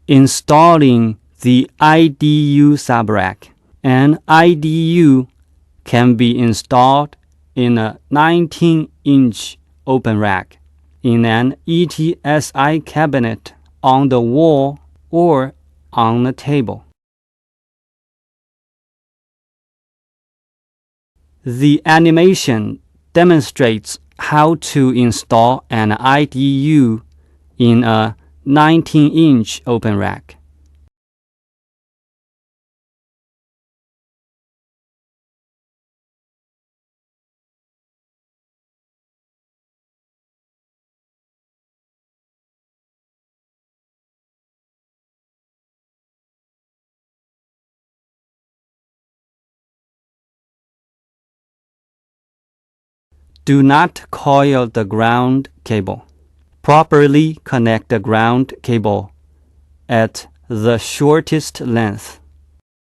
Installing the IDU subrack. An IDU can be installed in a 19-inch open rack, in an ETSI cabinet, on the wall, or on a table. The animation demonstrates how to install an IDU in a 19-inch open rack. Do not coil the ground cable. Properly connect the ground cable at the shortest length.